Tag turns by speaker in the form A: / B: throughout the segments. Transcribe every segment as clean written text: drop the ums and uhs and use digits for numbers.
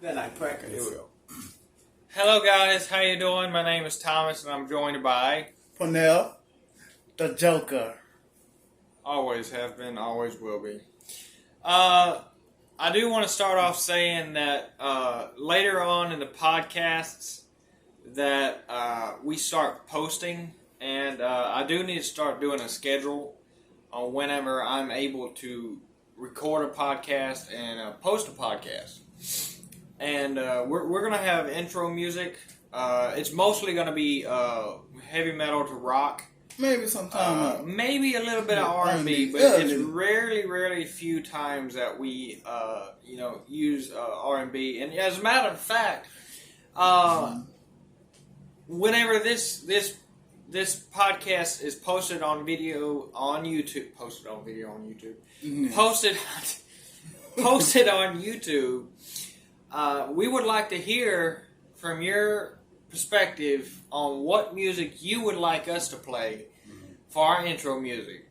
A: Then I practice.
B: Here we go. Hello guys, how you doing? My name is Thomas and I'm joined by...
A: Pernell, the Joker.
B: Always have been, always will be. I do want to start off saying that later on in the podcasts that we start posting, and I do need to start doing a schedule on whenever I'm able to record a podcast and post a podcast. And we're going to have intro music. It's mostly going to be heavy metal to rock.
A: Maybe sometime.
B: Maybe a little bit of R&B, but it's rarely few times that we, use R&B. And as a matter of fact, whenever this podcast is posted on video on YouTube, posted on YouTube, we would like to hear from your perspective on what music you would like us to play for our intro music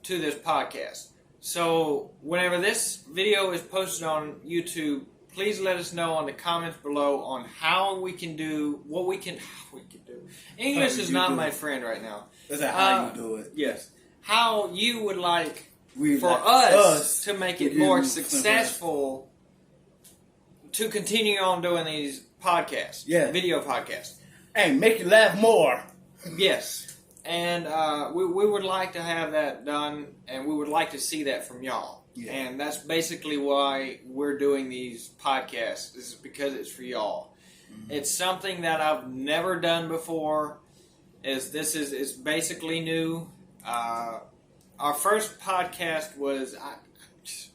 B: to this podcast. So whenever this video is posted on YouTube, please let us know in the comments below on how we can do what we can do. English is not my friend right now.
A: Is that how you do it?
B: Yes. How you would like for us to make it more successful to continue on doing these podcasts, video podcasts.
A: Hey, make you laugh more.
B: Yes. And we would like to have that done, and we would like to see that from y'all. Yeah. And that's basically why we're doing these podcasts. This is because it's for y'all. Mm-hmm. It's something that I've never done before. It's basically new. Our first podcast was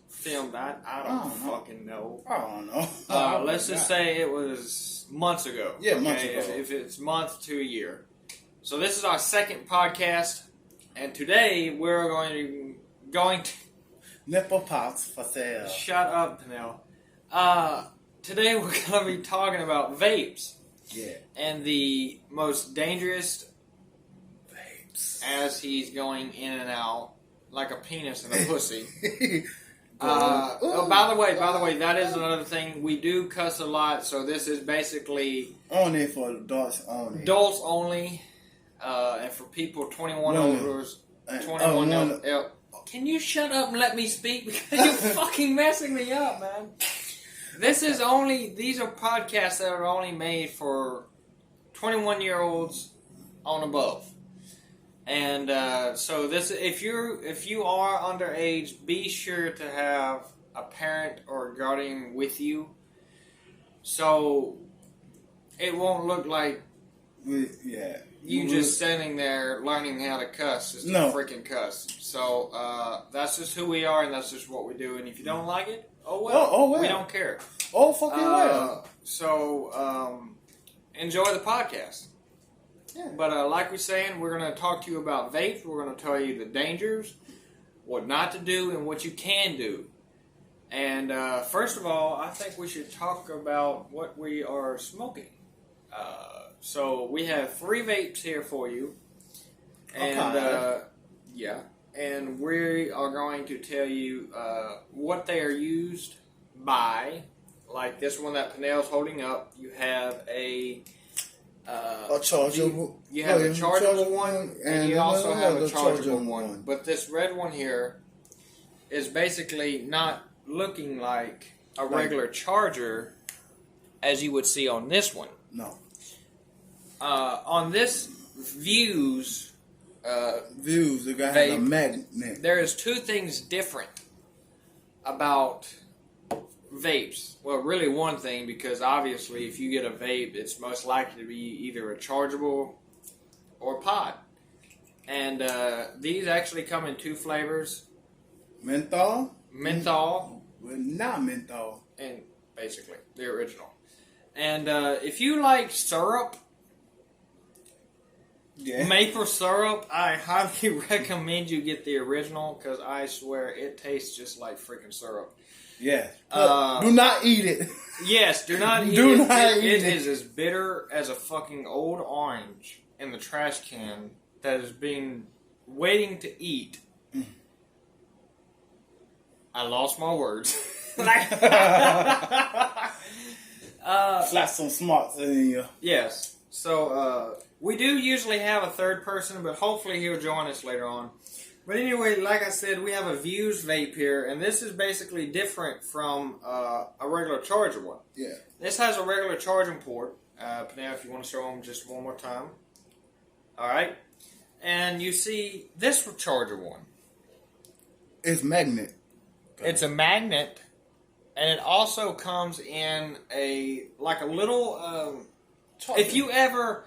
B: filmed. I don't fucking know.
A: I don't know.
B: Let's just say it was months ago.
A: Yeah, months ago.
B: If it's month to a year. So this is our second podcast, and today we're going to
A: nipple pops for sale.
B: Shut up, Pernell. Today we're going to be talking about vapes.
A: Yeah.
B: And the most dangerous
A: vapes.
B: As he's going in and out like a penis and a pussy. By the way, that is another thing. We do cuss a lot, so this is basically
A: only for adults only.
B: Adults only, and for people 21 over. 21 over. Can you shut up and let me speak? Because you're fucking messing me up, man. These are podcasts that are only made for 21-year-olds on above. And so this, if you are underage, be sure to have a parent or a guardian with you, so it won't look like you just standing there learning how to cuss. Just freaking cuss. So that's just who we are, and that's just what we do. And if you don't like it, oh well. We don't care.
A: Oh fucking well.
B: So enjoy the podcast.
A: Yeah.
B: But like we're saying, we're going to talk to you about vapes. We're going to tell you the dangers, what not to do, and what you can do. And first of all, I think we should talk about what we are smoking. So we have 3 vapes here for you. And and we are going to tell you what they are used by. Like this one that Pernell's holding up, you have a
A: chargeable.
B: You have a chargeable one, and you also have a chargeable one. But this red one here is basically not looking like a regular charger, as you would see on this one.
A: No.
B: On this Views,
A: the guy has a magnet.
B: There is 2 things different about vapes. Well, really one thing, because obviously if you get a vape, it's most likely to be either a chargeable or a pod. And these actually come in 2 flavors.
A: Menthol.
B: Well,
A: not menthol.
B: And basically, the original. And if you like syrup, maple syrup, I highly recommend you get the original, because I swear it tastes just like freaking syrup.
A: Yeah. Do not eat it.
B: Yes, do not eat it. It is as bitter as a fucking old orange in the trash can that is being waiting to eat. I lost my words.
A: Slap some smarts in you.
B: Yes. So, we do usually have a third person, but hopefully he'll join us later on. But anyway, like I said, we have a Views vape here, and this is basically different from a regular charger one.
A: Yeah.
B: This has a regular charging port. Now, if you want to show them just one more time. All right. And you see this charger one.
A: It's magnet.
B: It's a magnet, and it also comes in a little. If you ever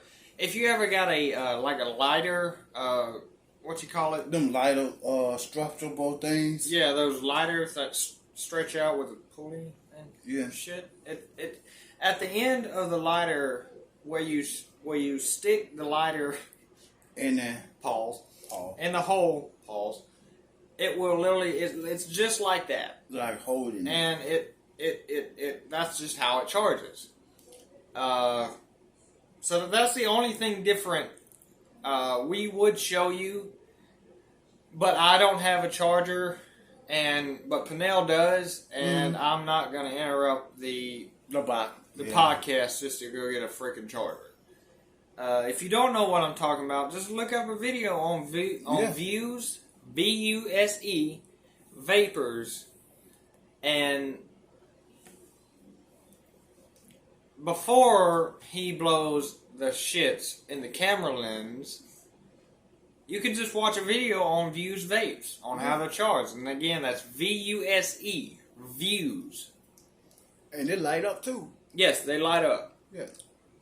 B: got a like a lighter, what you call it?
A: Them lighter structurable things.
B: Yeah, those lighters that stretch out with a pulley and shit. It at the end of the lighter where you stick the lighter
A: in there.
B: Pause. In the hole. Pause. It will literally. It's just like that.
A: Like holding.
B: And it that's just how it charges. So that's the only thing different. We would show you, but I don't have a charger, but Pernell does, and I'm not going to interrupt the podcast just to go get a freaking charger. If you don't know what I'm talking about, just look up a video on Views, VUSE, Vapors, and before he blows the shits in the camera lens, you can just watch a video on Views Vapes on how to charge. And again, that's VUSE, Views.
A: And they light up too.
B: Yes, they light up.
A: Yeah.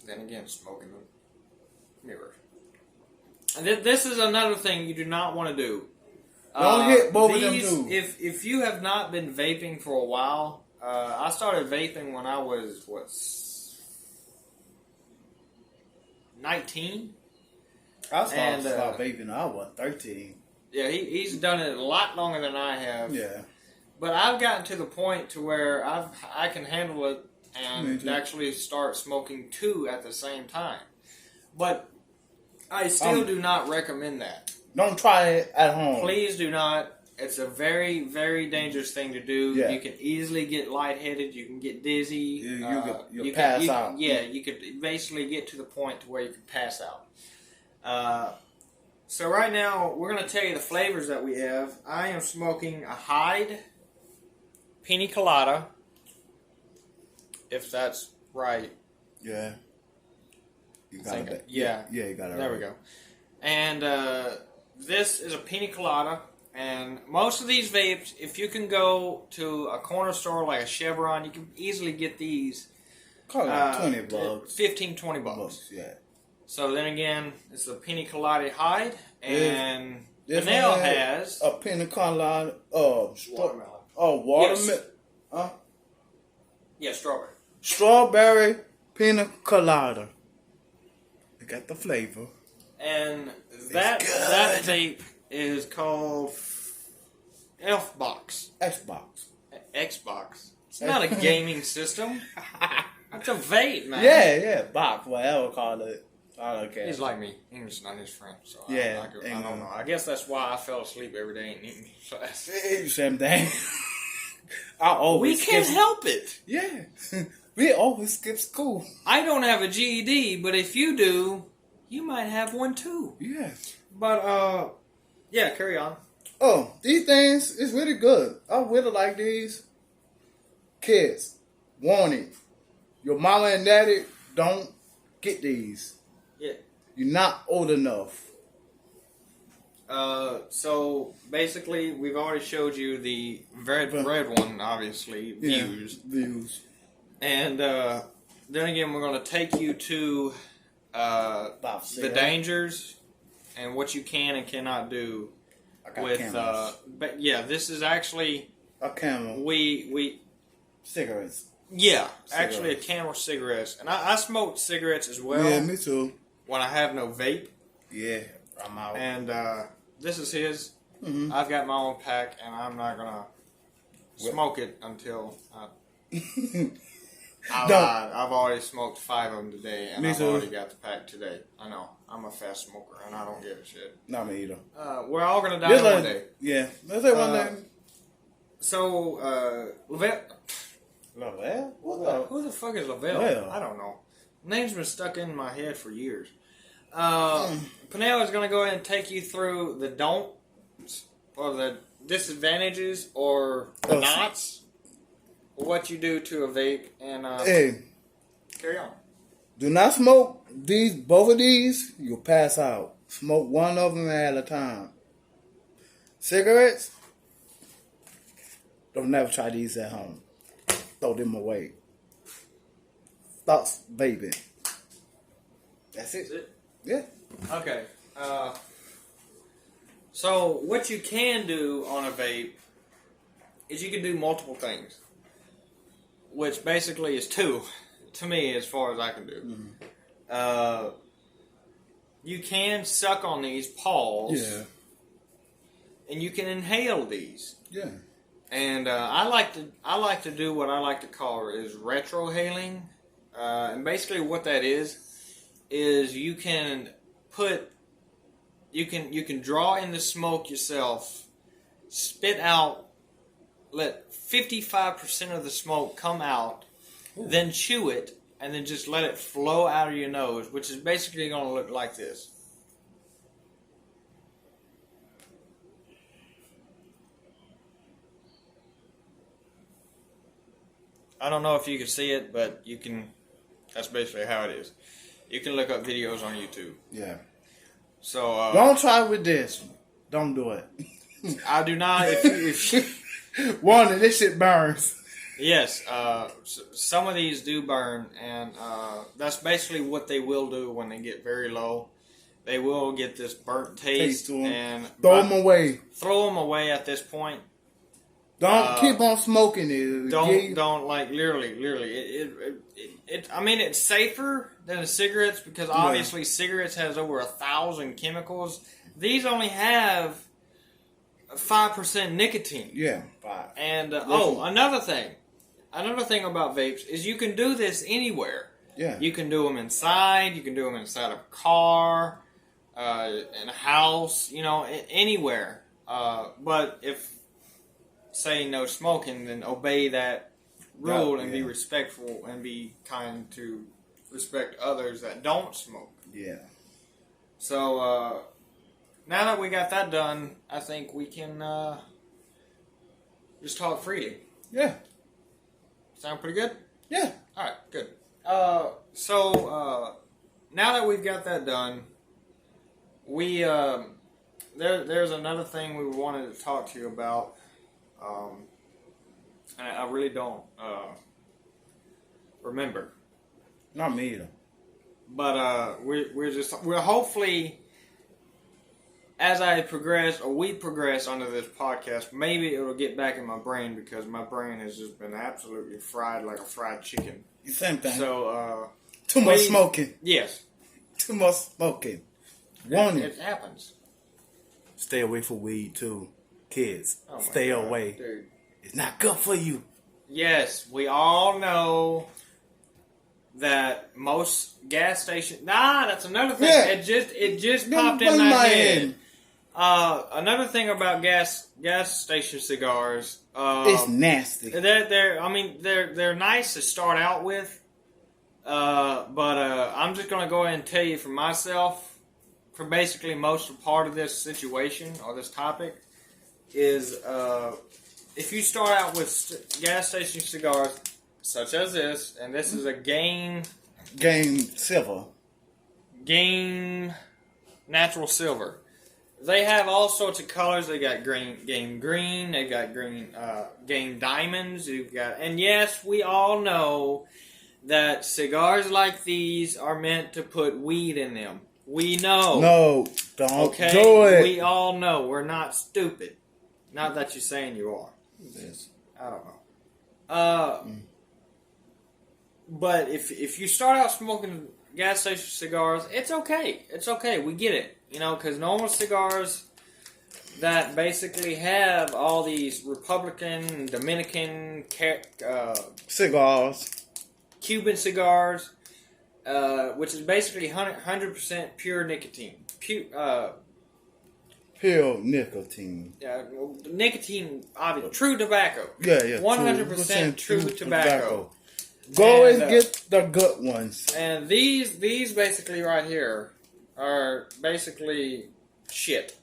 B: Then again, smoking the mirror. And this is another thing you do not want to do.
A: Don't hit both of them too.
B: If you have not been vaping for a while, I started vaping when I was 19.
A: I started vaping. I was 13.
B: Yeah, he's done it a lot longer than I have.
A: Yeah.
B: But I've gotten to the point to where I can handle it and actually start smoking two at the same time. But I still do not recommend that.
A: Don't try it at home.
B: Please do not. It's a very, very dangerous thing to do.
A: Yeah.
B: You can easily get lightheaded. You can get dizzy.
A: You pass out.
B: Yeah, you could basically get to the point to where you could pass out. So right now, we're going to tell you the flavors that we have. I am smoking a Hyde Pina Colada, if that's right.
A: Yeah. You got it.
B: Yeah,
A: you got it.
B: There we go. And this is a Pina Colada. And most of these vapes, if you can go to a corner store like a Chevron, you can easily get these.
A: Call it $20.
B: 15, 20 bucks.
A: Yeah.
B: So then again, it's a Pina Colada Hyde, and Pernell has
A: a Pina Colada.
B: Watermelon.
A: Watermelon.
B: Yes.
A: Huh?
B: Yeah, strawberry.
A: Strawberry Pina Colada. It got the flavor.
B: And that vape is called Xbox. Xbox. It's not a gaming system. It's a vape, man.
A: Yeah, box, whatever call it. I don't care.
B: He's like me. English is not his friend, so
A: yeah,
B: I don't know. I guess that's why I fell asleep every day in eating class.
A: Same thing. We
B: can't help it.
A: Yeah. We always skip school.
B: I don't have a GED, but if you do, you might have one too.
A: Yeah.
B: But, yeah, carry on.
A: Oh, these things is really good. I really like these. Kids, warning. Your mama and daddy don't get these.
B: Yeah.
A: You're not old enough.
B: So basically, we've already showed you the red one, obviously, Views.
A: Views.
B: And then again, we're going to take you to the dangers and what you can and cannot do with. But yeah, this is actually
A: a camera.
B: We
A: cigarettes.
B: Yeah, actually a Camel cigarettes. And I smoked cigarettes as well.
A: Yeah, me too.
B: When I have no vape.
A: Yeah, I'm out.
B: And this is his. Mm-hmm. I've got my own pack, and I'm not going to smoke it until... I've already smoked 5 of them today, and I've already got the pack today. I know. I'm a fast smoker, and I don't give a shit.
A: Not me either.
B: We're all going to die one day.
A: Yeah. Let's say one day.
B: So,
A: Lavelle?
B: Who the fuck is Lavelle?
A: Well.
B: I don't know. Name's been stuck in my head for years. Peniel is going to go ahead and take you through the don'ts or the disadvantages or the nots. What you do to a vape and carry on.
A: Do not smoke both of these. You'll pass out. Smoke one of them at a time. Cigarettes. Don't never try these at home. Throw them away. Thoughts vaping. That's it. Yeah.
B: Okay. So what you can do on a vape is you can do multiple things, which basically is two to me as far as I can do. Mm-hmm. You can suck on these paws. Yeah. And you can inhale these.
A: Yeah.
B: And I like to do what I like to call is retrohaling. And basically what that is you can draw in the smoke yourself, spit out, let 55% of the smoke come out, ooh, then chew it, and then just let it flow out of your nose, which is basically going to look like this. I don't know if you can see it, but you can. That's basically how it is. You can look up videos on YouTube.
A: Yeah.
B: So
A: don't try with this. Don't do it.
B: I do not.
A: Warning, this shit burns.
B: Yes. Some of these do burn, and that's basically what they will do when they get very low. They will get this burnt taste
A: to them.
B: And
A: throw them away.
B: Throw them away at this point.
A: Don't keep on smoking it.
B: Don't like literally. I mean, it's safer than the cigarettes because obviously cigarettes has over 1,000 chemicals. These only have 5% nicotine.
A: Yeah, 5.
B: And another thing about vapes is you can do this anywhere.
A: Yeah,
B: you can do them inside. You can do them inside of a car, in a house. Anywhere. But if say no smoking, then obey that rule and be respectful and be kind to respect others that don't smoke.
A: Yeah.
B: So now that we got that done, I think we can just talk freely.
A: Yeah.
B: Sound pretty good?
A: Yeah.
B: All right, good. So now that we've got that done, we there's another thing we wanted to talk to you about. And I really don't remember.
A: Not me either.
B: But we're hopefully, as I progress or we progress under this podcast, maybe it'll get back in my brain because my brain has just been absolutely fried like a fried chicken.
A: Same thing.
B: So
A: too much smoking.
B: Yes.
A: Too much smoking. Warning.
B: It happens.
A: Stay away from weed too. Kids, stay
B: God,
A: away.
B: Dude.
A: It's not good for you.
B: Yes, we all know that most gas stations. That's another thing. Yeah. It just popped in my head. Another thing about gas station cigars.
A: It's nasty.
B: They're nice to start out with. But I'm just gonna go ahead and tell you for myself, for basically most of part of this situation or this topic. Is if you start out with gas station cigars such as this, and this is a Game
A: Silver,
B: Game Natural Silver. They have all sorts of colors. They got Game Green. They got Game Diamonds. And yes, we all know that cigars like these are meant to put weed in them. We know.
A: No, don't do it.
B: We all know. We're not stupid. Not that you're saying you are.
A: Yes.
B: I don't know. But if you start out smoking gas station cigars, it's okay. It's okay. We get it. Because normal cigars that basically have all these Republican, Dominican
A: cigars,
B: Cuban cigars, which is basically 100% pure nicotine.
A: pure nicotine.
B: Nicotine, obviously, true tobacco.
A: Yeah,
B: 100% true tobacco.
A: Go and get the good ones.
B: And these basically right here are basically shit.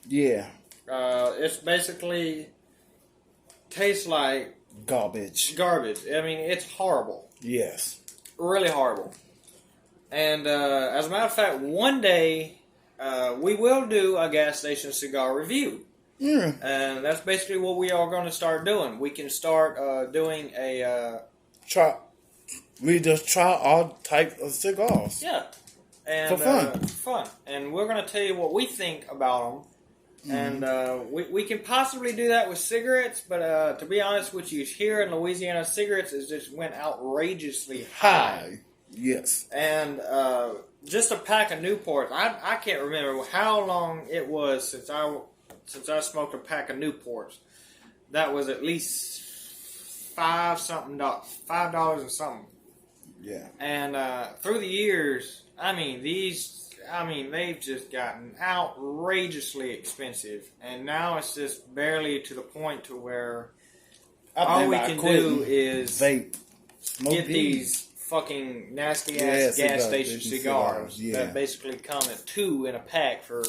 A: Yeah.
B: It's basically tastes like
A: garbage.
B: I mean, it's horrible.
A: Yes.
B: Really horrible. And as a matter of fact, one day we will do a gas station cigar review.
A: Yeah.
B: And that's basically what we are going to start doing. We can start doing a...
A: We just try all types of cigars.
B: Yeah. And,
A: for fun.
B: Fun. And we're going to tell you what we think about them. And we can possibly do that with cigarettes, but to be honest with you, here in Louisiana, cigarettes just went outrageously high.
A: Yes.
B: And just a pack of Newports, I can't remember how long it was since I smoked a pack of Newports. That was at least $5 and something.
A: Yeah.
B: And through the years, they've just gotten outrageously expensive, and now it's just barely to the point to where all we can do is
A: vape,
B: get these fucking nasty ass gas station cigars that basically come at 2 in a pack for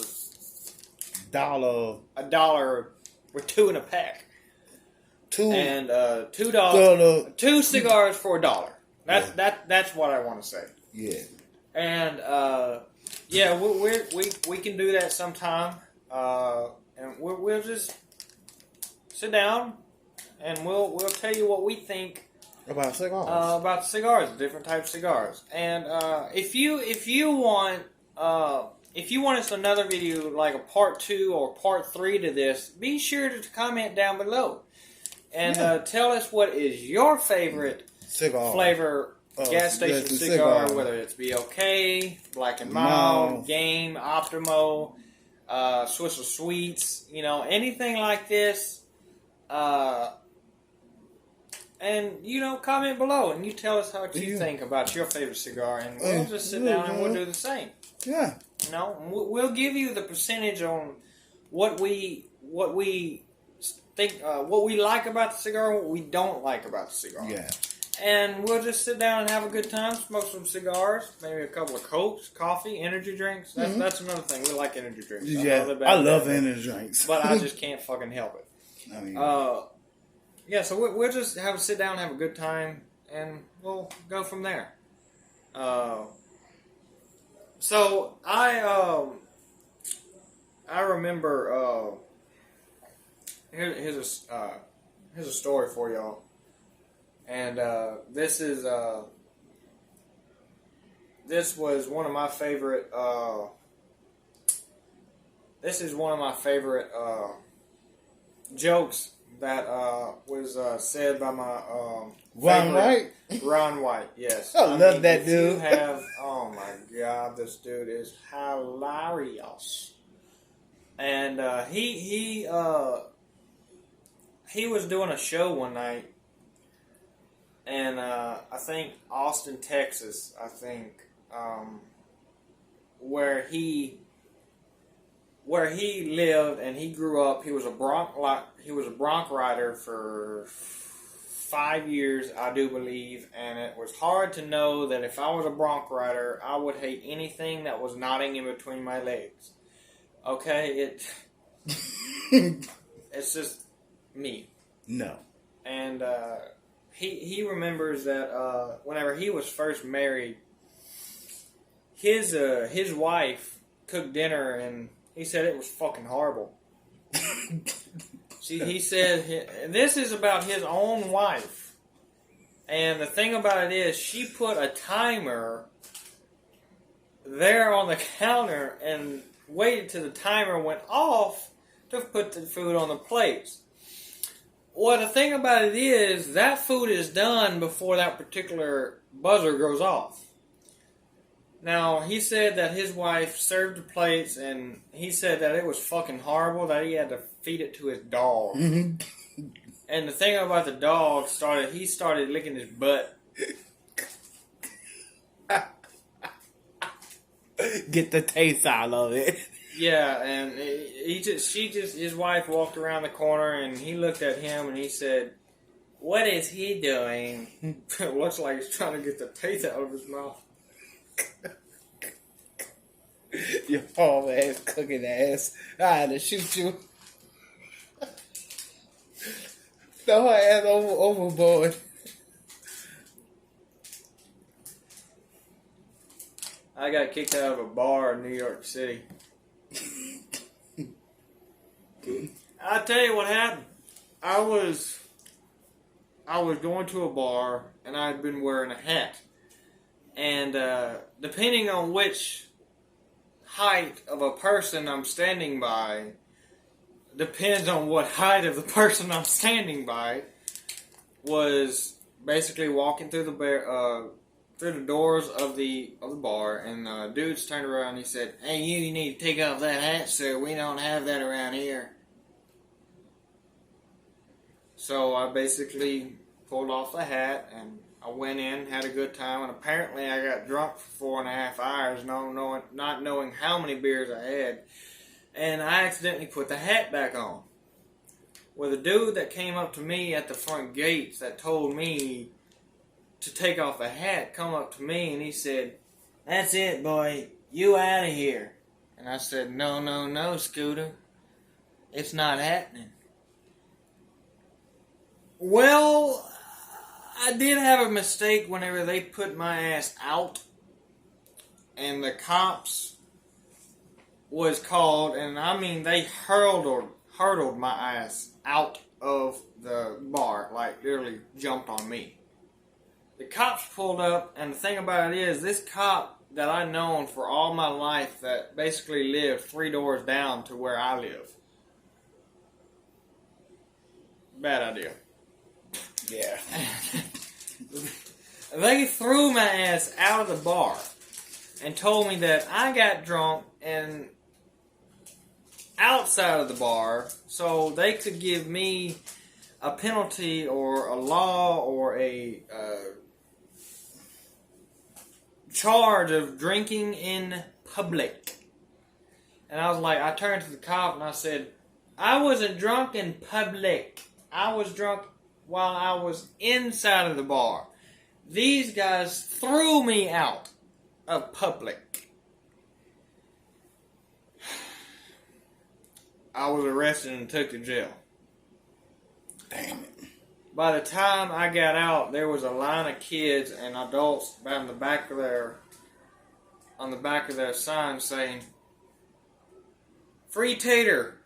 B: $1 with 2 in a pack. And $2, 2 cigars for $1. That's what I want to say.
A: Yeah.
B: And we can do that sometime, and we'll just sit down and we'll tell you what we think
A: about cigars.
B: About cigars, different types of cigars. And if you want us another video like a part 2 or part 3 to this, be sure to comment down below and tell us what is your favorite
A: cigar
B: flavor. Gas station cigar, whether it's BLK, Black and Mild, Game, Optimo, Swiss Sweets, anything like this. And, comment below and you tell us what you think about your favorite cigar, and we'll just sit down and we'll do the same.
A: Yeah.
B: We'll give you the percentage on what we think, what we like about the cigar and what we don't like about the cigar.
A: Yeah.
B: And we'll just sit down and have a good time, smoke some cigars, maybe a couple of Cokes, coffee, energy drinks. That's another thing. We like energy drinks.
A: I love energy drinks.
B: But I just can't fucking help it. So we'll just have a sit down, have a good time, and we'll go from there. So I remember here's a story for y'all. And this was one of my favorite. This is one of my favorite jokes that was said by my
A: Ron White.
B: Ron White, yes.
A: I love that dude.
B: Oh my God, this dude is hilarious. And he was doing a show one night. And I think Austin, Texas, where he lived and he grew up. He was a bronc rider for 5 years, I do believe, and it was hard to know that if I was a bronc rider, I would hate anything that was knotting in between my legs. Okay, it's just me.
A: No.
B: And he remembers that whenever he was first married, his wife cooked dinner, and he said it was fucking horrible. He said this is about his own wife, and the thing about it is she put a timer there on the counter and waited till the timer went off to put the food on the plates. Well, the thing about it is that food is done before that particular buzzer goes off. Now, he said that his wife served the plates, and he said that it was fucking horrible, that he had to feed it to his dog. Mm-hmm. And the thing about the dog he started licking his butt.
A: Get the taste out of it.
B: Yeah, and his wife walked around the corner and he looked at him and he said, "What is he doing?" It looks like he's trying to get the teeth out of his mouth.
A: Your hard ass cooking ass. I had to shoot you. Throw her ass overboard.
B: I got kicked out of a bar in New York City. I'll tell you what happened. I was going to a bar and I'd been wearing a hat. And depending on which height of a person I'm standing by, depends on what height of the person I'm standing by, was basically walking through the doors of the bar, and dudes turned around and he said, "Hey, you need to take off that hat, sir. We don't have that around here." So I basically pulled off the hat and I went in, had a good time, and apparently I got drunk for 4.5 hours, not knowing how many beers I had, and I accidentally put the hat back on. Well, the dude that came up to me at the front gates that told me to take off the hat come up to me and he said, "That's it, boy. You out of here." And I said, No, Scooter. It's not happening." Well, I did have a mistake whenever they put my ass out and the cops was called, and I mean they hurtled my ass out of the bar, like literally jumped on me. The cops pulled up, and the thing about it is, this cop that I've known for all my life that basically lived 3 doors down to where I live. Bad idea.
A: Yeah.
B: They threw my ass out of the bar and told me that I got drunk and outside of the bar, so they could give me a penalty or a law or a charge of drinking in public. And I was like, I turned to the cop and I said, "I wasn't drunk in public. I was drunk while I was inside of the bar. These guys threw me out of public." I was arrested and took to jail.
A: Damn it.
B: By the time I got out, there was a line of kids and adults on the back of their sign saying, "Free tater."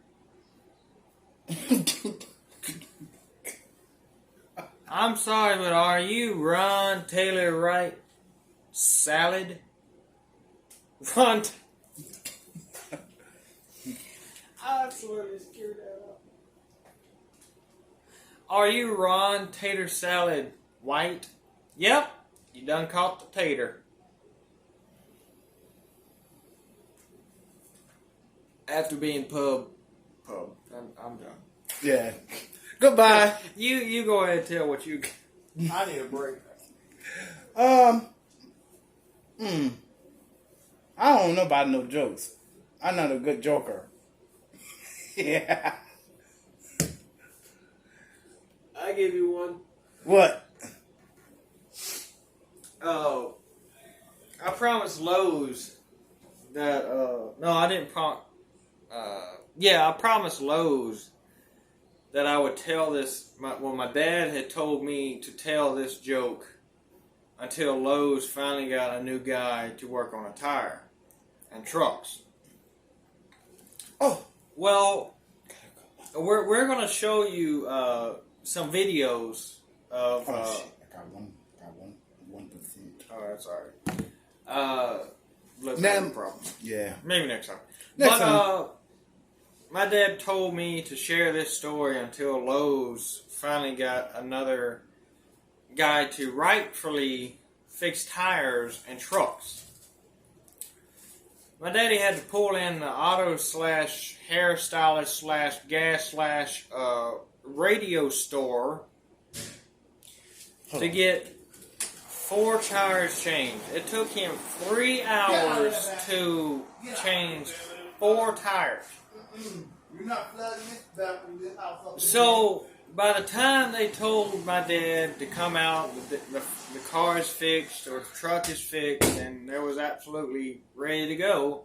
B: I'm sorry, but are you Ron Taylor Wright Salad? Ron. I absolutely scared that up. Are you Ron Tater Salad White? Yep, you done caught the tater. After being pub. I'm done.
A: Yeah. Goodbye.
B: You go ahead and tell what you. I need a break.
A: I don't know about no jokes. I'm not a good joker. Yeah.
B: I give you one.
A: What?
B: Oh, I promised Lowe's that. No, I didn't promise. Yeah, I promised Lowe's that I would tell this. My dad had told me to tell this joke until Lowe's finally got a new guy to work on a tire and trucks.
A: Oh,
B: well, we're gonna show you some videos of.
A: Oh shit! I got 1%.
B: Oh, that's alright.
A: Now,
B: problem.
A: Yeah.
B: Maybe next time.
A: Next time.
B: My dad told me to share this story until Lowe's finally got another guy to rightfully fix tires and trucks. My daddy had to pull in the auto / hairstylist / gas / radio store to get 4 tires changed. It took him 3 hours to change 4 tires.
A: You're not flooding this back in this house up.
B: So by the time they told my dad to come out, the car is fixed or the truck is fixed, and there was absolutely ready to go,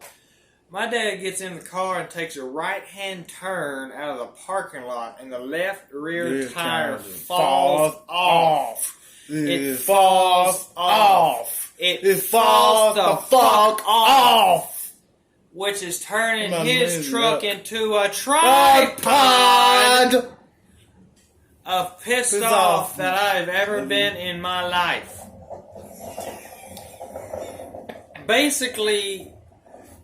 B: my dad gets in the car and takes a right-hand turn out of the parking lot, and the left rear tire falls off. It falls off. It falls the fuck off. Which is turning his truck into a tripod of pissed off that I've ever been in my life. Basically,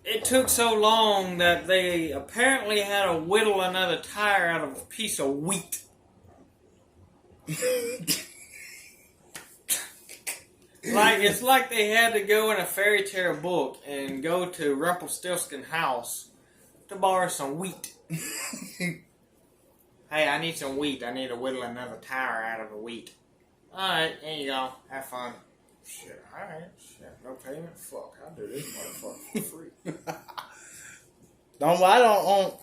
B: it took so long that they apparently had to whittle another tire out of a piece of wheat. It's like they had to go in a fairy tale book and go to Rumpelstiltskin's house to borrow some wheat. Hey, I need some wheat. I need to whittle another tire out of a wheat. Alright, there you go. Have fun. Shit, alright. Shit, no payment? Fuck, I'll do this motherfucker for free.
A: I don't.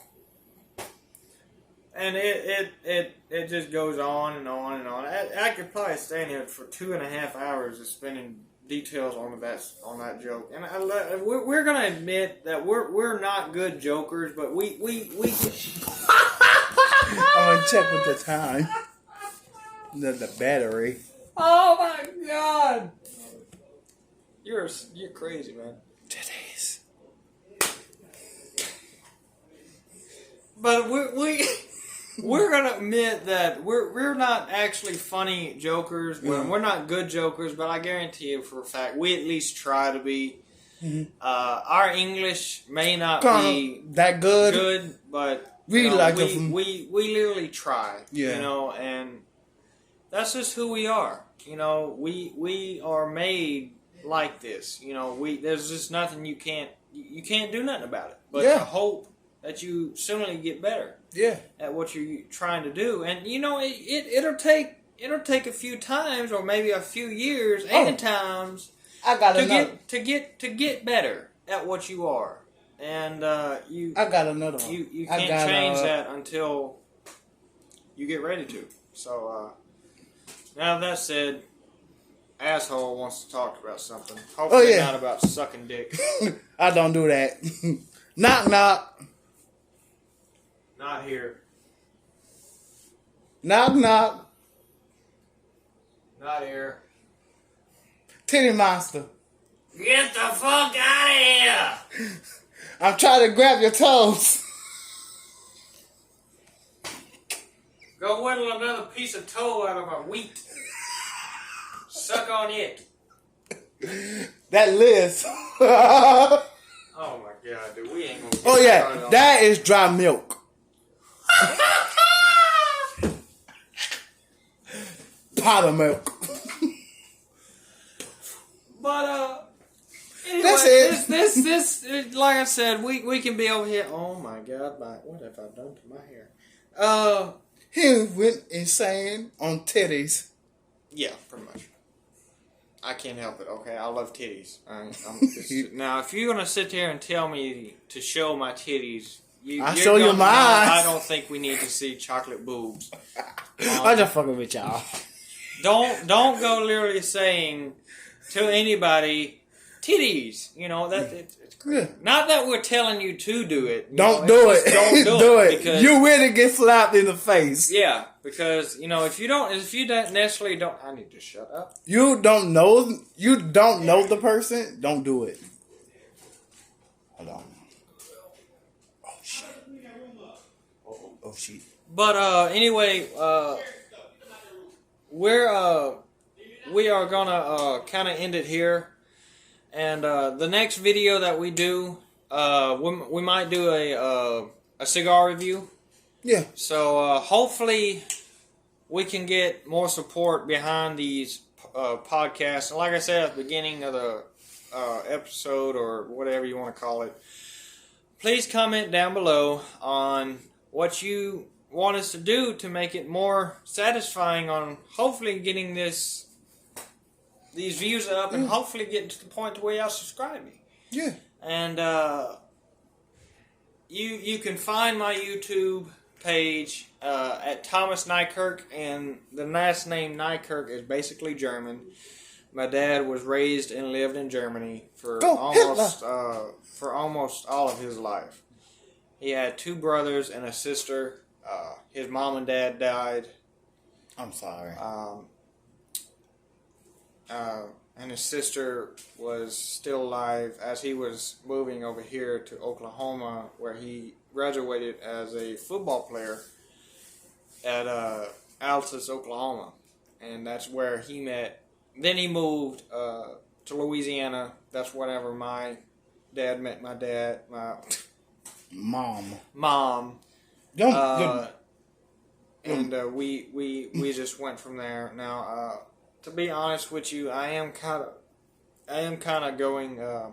B: And it just goes on and on and on. I could probably stand here for 2.5 hours of spending details on that joke. And we're gonna admit that we're not good jokers, but we
A: I'm gonna check with the time. The battery.
B: Oh my god! You're crazy, man.
A: Titties.
B: But we're gonna admit that we're not actually funny jokers. We're not good jokers, but I guarantee you for a fact we at least try to be. Mm-hmm. Our English may not be
A: that good,
B: but
A: we
B: literally try.
A: Yeah.
B: You know, and that's just who we are. You know, we are made like this. You know, there's just nothing you can't do nothing about it. But I hope that you sooner get better.
A: Yeah.
B: At what you're trying to do, and you know it'll take a few times or maybe a few years and times to get better at what you are, and I
A: got another one.
B: You can't change that until you get ready to. So now that said, asshole wants to talk about something. Hopefully not about sucking dick.
A: I don't do that. Knock knock.
B: Not here.
A: Knock knock.
B: Not here.
A: Titty monster.
B: Get the fuck out of here!
A: I'm trying to grab your toes.
B: Go whittle another piece of toe out of a wheat. Suck on it.
A: That Liz.
B: Oh my god, dude, we ain't gonna get
A: that is dry milk. Powder milk.
B: But anyway,
A: that's it.
B: This like I said, we can be over here. Oh my god, what have I done to my hair?
A: He went insane on titties.
B: Yeah, pretty much. I can't help it. Okay, I love titties. Now, if you're gonna sit there and tell me to show my titties.
A: I'll show you mine. I
B: don't think we need to see chocolate boobs.
A: I'm just fucking with y'all.
B: Don't go literally saying to anybody titties. You know that it's not that we're telling you to do it.
A: Don't do it.
B: Don't
A: do it.
B: Because,
A: you really get slapped in the face.
B: Yeah, because if you don't necessarily don't. I need to shut up.
A: You don't know the person. Don't do it. Hold on. Oh shit.
B: But anyway, we are gonna kind of end it here, and the next video that we do, we might do a cigar review.
A: Yeah.
B: So hopefully we can get more support behind these podcasts. And like I said at the beginning of the episode or whatever you want to call it, please comment down below on what you want us to do to make it more satisfying on hopefully getting these views up and hopefully getting to the point to where y'all subscribe me.
A: Yeah.
B: And you can find my YouTube page at Thomas Nykirk, and the last name Nykirk is basically German. My dad was raised and lived in Germany for almost all of his life. He had 2 brothers and a sister. His mom and dad died.
A: I'm sorry.
B: And his sister was still alive as he was moving over here to Oklahoma, where he graduated as a football player at Altus, Oklahoma. And that's where he met. Then he moved to Louisiana. That's whenever my dad met my mom. And we just went from there. Now, to be honest with you, I am kind of going a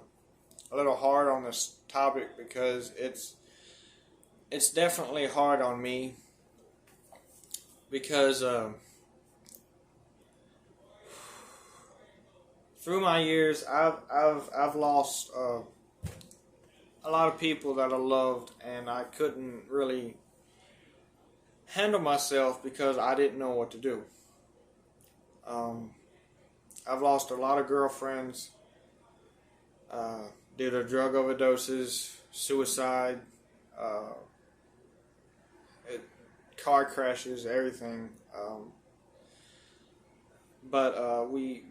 B: little hard on this topic because it's definitely hard on me because through my years I've lost a lot of people that I loved, and I couldn't really handle myself because I didn't know what to do. I've lost a lot of girlfriends due to drug overdoses, suicide, car crashes, everything. But we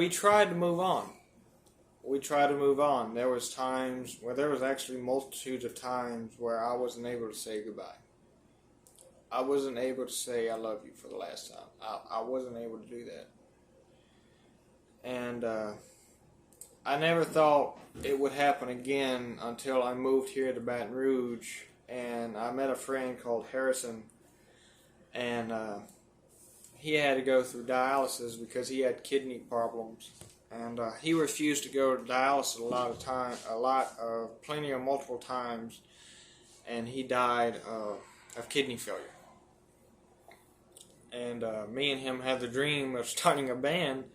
B: tried to move on. There was times where there was actually multitudes of times where I wasn't able to say goodbye. I wasn't able to say I love you for the last time. I wasn't able to do that. And I never thought it would happen again until I moved here to Baton Rouge, and I met a friend called Harrison, and he had to go through dialysis because he had kidney problems, and he refused to go to dialysis multiple times, and he died of kidney failure. And me and him had the dream of starting a band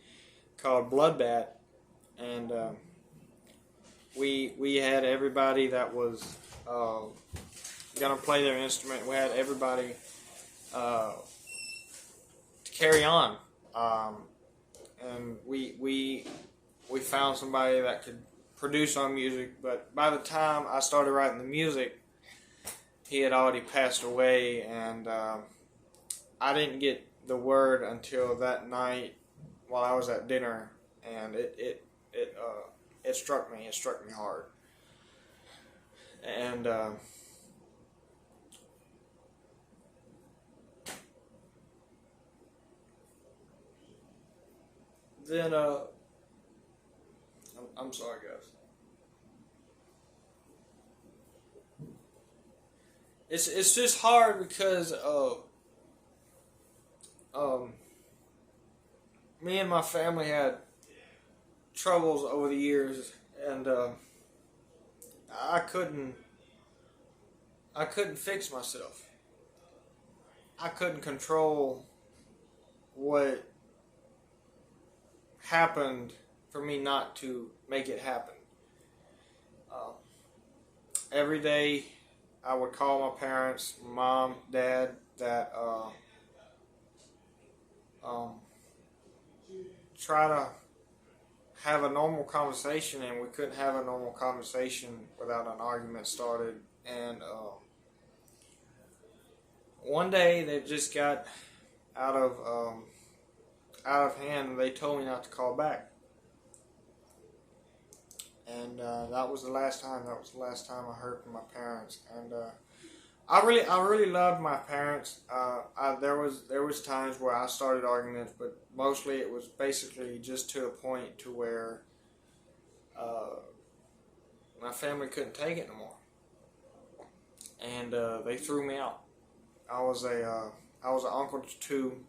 B: called Bloodbath, and we had everybody that was gonna play their instrument. We had everybody to carry on, and we found somebody that could produce our music. But by the time I started writing the music, he had already passed away, and I didn't get the word until that night while I was at dinner, and it struck me. It struck me hard, and then I'm sorry, guys. It's just hard because me and my family had troubles over the years, and I couldn't fix myself. I couldn't control what happened for me not to make it happen. Every day I would call my parents, mom, dad, that try to have a normal conversation, and we couldn't have a normal conversation without an argument started. And one day they just got out of hand, and they told me not to call back. And that was the last time. That was the last time I heard from my parents. And I really loved my parents. There was times where I started arguments, but mostly it was basically just to a point to where my family couldn't take it no more, and they threw me out. I was an uncle to 2,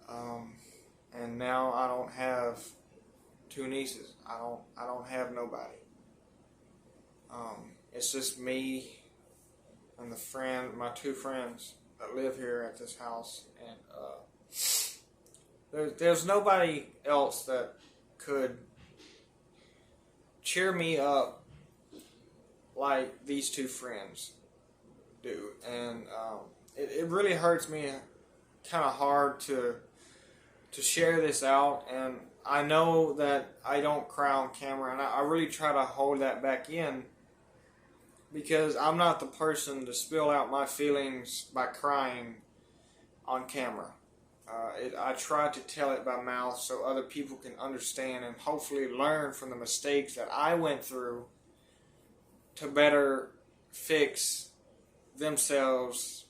B: and now I don't have 2 nieces. I don't have nobody. It's just me and my 2 friends that live here at this house, and there's nobody else that could cheer me up like these two friends do. And it really hurts me kind of hard to share this out. And I know that I don't cry on camera, and I really try to hold that back in, because I'm not the person to spill out my feelings by crying on camera. I try to tell it by mouth so other people can understand and hopefully learn from the mistakes that I went through to better fix themselves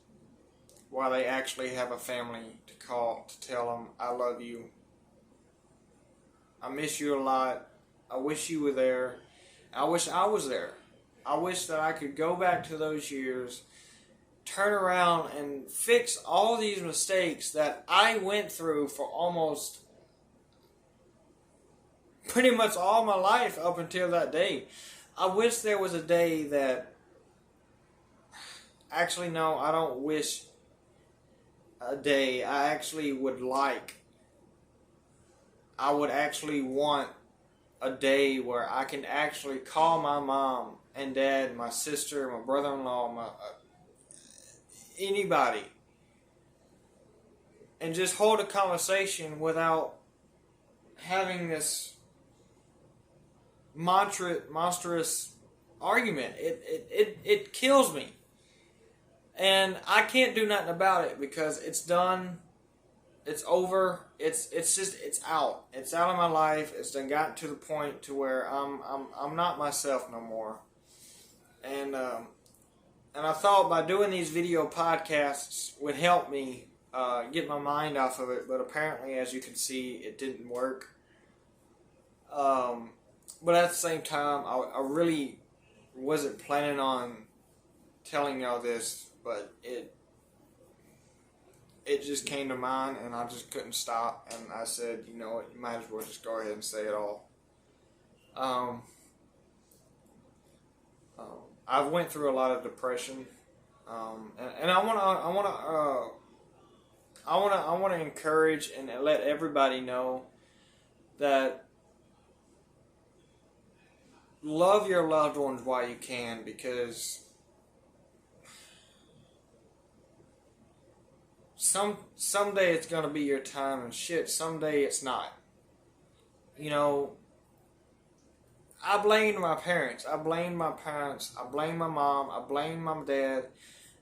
B: while they actually have a family to call to tell them, I love you. I miss you a lot. I wish you were there. I wish I was there. I wish that I could go back to those years, turn around and fix all these mistakes that I went through for almost pretty much all my life up until that day. I wish there was a day that, actually no, I don't wish a day. I actually would like, I would actually want a day where I can actually call my mom and dad, my sister, my brother-in-law, my anybody, and just hold a conversation without having this monstrous argument. It kills me, and I can't do nothing about it because it's done. It's over. It's out. It's out of my life. It's done gotten to the point to where I'm not myself no more. And I thought by doing these video podcasts would help me get my mind off of it, but apparently, as you can see, it didn't work. But at the same time, I really wasn't planning on telling y'all this, but it just came to mind, and I just couldn't stop, and I said, you know what, you might as well just go ahead and say it all. I went through a lot of depression, and I want to encourage and let everybody know that love your loved ones while you can, because someday it's gonna be your time, and shit, someday it's not. You know, I blamed my parents. I blamed my mom. I blamed my dad.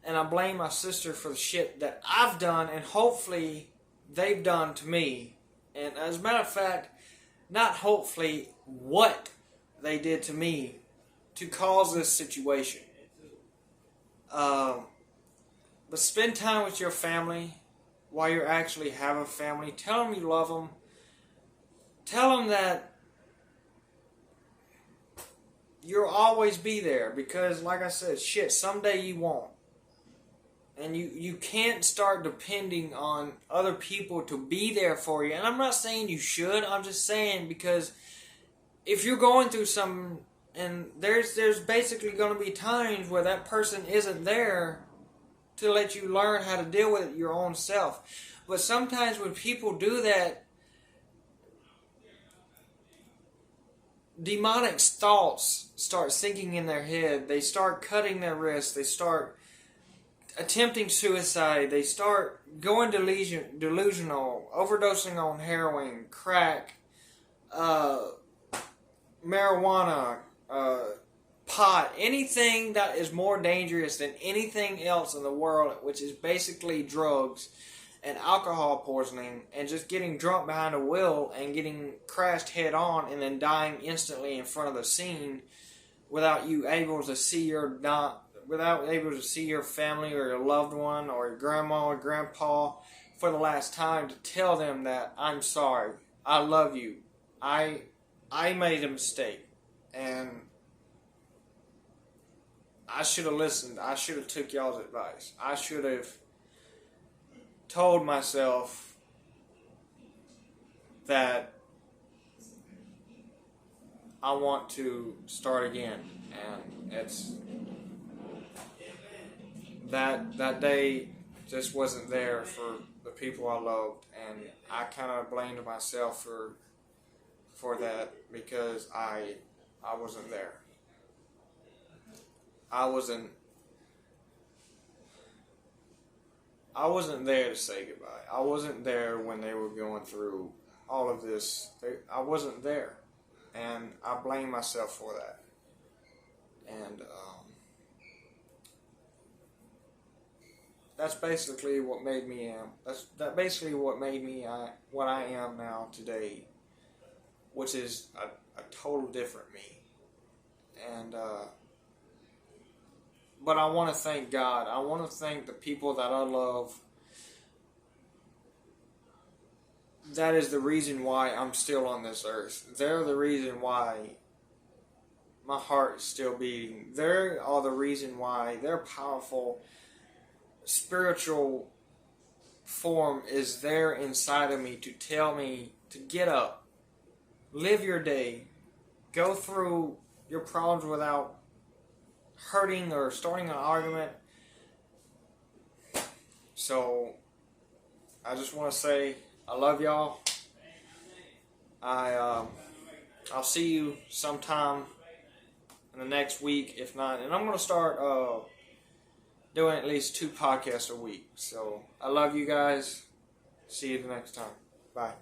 B: And I blame my sister for the shit that I've done, and hopefully they've done to me. And as a matter of fact, not hopefully, what they did to me to cause this situation. But spend time with your family while you actually have a family. Tell them you love them. Tell them that you'll always be there, because like I said, shit, someday you won't. And you can't start depending on other people to be there for you. And I'm not saying you should, I'm just saying, because if you're going through something, and there's basically going to be times where that person isn't there to let you learn how to deal with it your own self. But sometimes when people do that, demonic thoughts start sinking in their head. They start cutting their wrists. They start attempting suicide. They start going delusional, overdosing on heroin, crack, marijuana, pot, anything that is more dangerous than anything else in the world, which is basically drugs and alcohol poisoning, and just getting drunk behind a wheel and getting crashed head on and then dying instantly in front of the scene without you able to see your family or your loved one or your grandma or grandpa for the last time to tell them that I'm sorry, I love you, I made a mistake, and I should have listened. I should have took y'all's advice. I should have told myself that I want to start again, and it's that day just wasn't there for the people I loved, and I kind of blamed myself for that because I wasn't there. I wasn't there to say goodbye. I wasn't there when they were going through all of this. I wasn't there, and I blame myself for that. And that's basically what made me basically what made me what I am now today, which is a total different me. And but I want to thank God. I want to thank the people that I love. That is the reason why I'm still on this earth. They're the reason why my heart is still beating. They are the reason why their powerful spiritual form is there inside of me to tell me to get up, live your day, go through your problems without hurting or starting an argument. So I just want to say I love y'all. I'll see you sometime in the next week, if not, and I'm going to start doing at least 2 podcasts a week. So I love you guys. See you the next time. Bye.